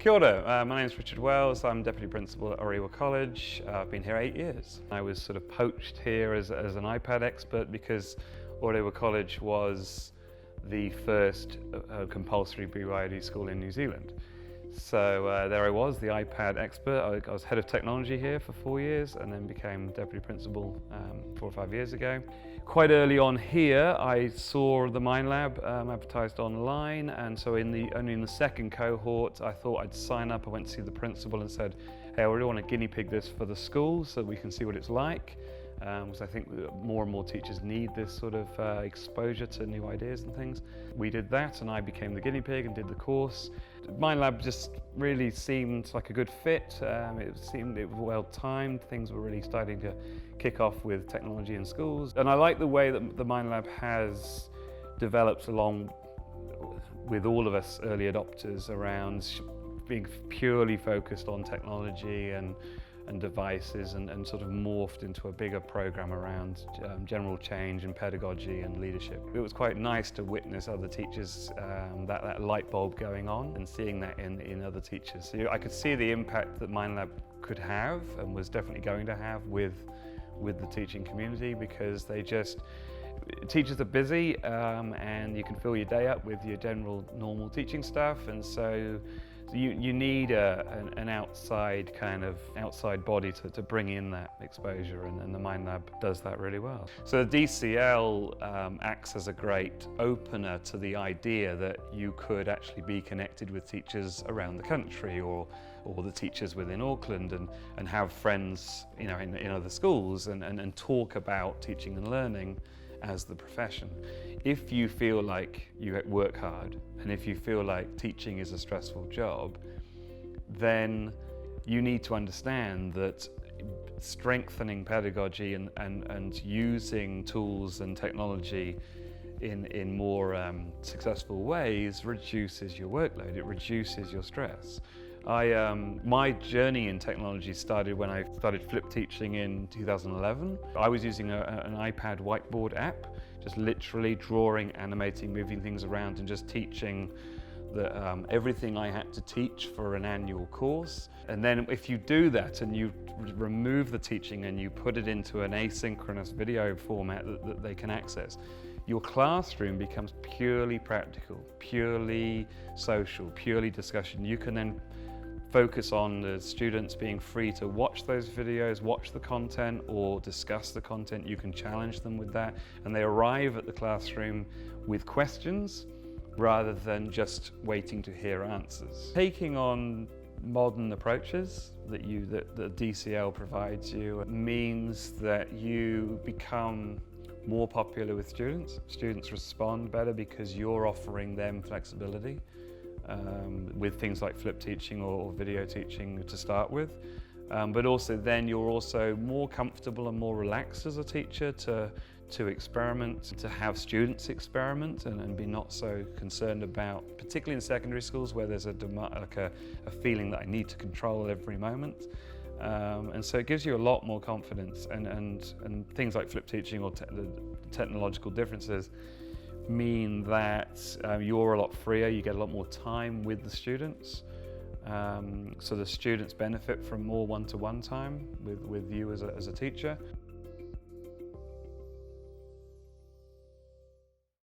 Kia ora, my name is Richard Wells. I'm Deputy Principal at Orewa College. I've been here 8 years. I was sort of poached here as an iPad expert because Orewa College was the first compulsory BYD school in New Zealand. So there I was, the iPad expert. I was head of technology here for 4 years and then became deputy principal 4 or 5 years ago. Quite early on here, I saw the Mind Lab advertised online, and so only in the second cohort, I thought I'd sign up. I went to see the principal and said, hey, I really want to guinea pig this for the school so we can see what it's like. Because I think that more and more teachers need this sort of exposure to new ideas and things. We did that and I became the guinea pig and did the course. Mind Lab just really seemed like a good fit. It was well timed. Things were really starting to kick off with technology in schools. And I like the way that the Mind Lab has developed along with all of us early adopters around being purely focused on technology and devices and sort of morphed into a bigger program around general change and pedagogy and leadership. It was quite nice to witness other teachers, that light bulb going on and seeing that in other teachers. So I could see the impact that Mind Lab could have and was definitely going to have with the teaching community, because teachers are busy and you can fill your day up with your general normal teaching stuff, and so you need an outside body to bring in that exposure, and the Mind Lab does that really well. So the DCL acts as a great opener to the idea that you could actually be connected with teachers around the country or the teachers within Auckland and have friends in other schools and talk about teaching and learning as the profession. If you feel like you work hard and if you feel like teaching is a stressful job, then you need to understand that strengthening pedagogy and using tools and technology in more successful ways reduces your workload, it reduces your stress. My journey in technology started when I started flip teaching in 2011. I was using an iPad whiteboard app, just literally drawing, animating, moving things around and just teaching everything I had to teach for an annual course. And then if you do that and you remove the teaching and you put it into an asynchronous video format that they can access, your classroom becomes purely practical, purely social, purely discussion. You can then focus on the students being free to watch those videos, watch the content or discuss the content. You can challenge them with that, and they arrive at the classroom with questions rather than just waiting to hear answers. Taking on modern approaches that the DCL provides you means that you become more popular with students. Students respond better because you're offering them flexibility with things like flip teaching or video teaching to start with. But also then you're also more comfortable and more relaxed as a teacher to experiment, to have students experiment and be not so concerned about, particularly in secondary schools where there's a feeling that I need to control every moment. And so it gives you a lot more confidence, and things like flip teaching or the technological differences mean that you're a lot freer, you get a lot more time with the students. So the students benefit from more one-to-one time with you as a teacher.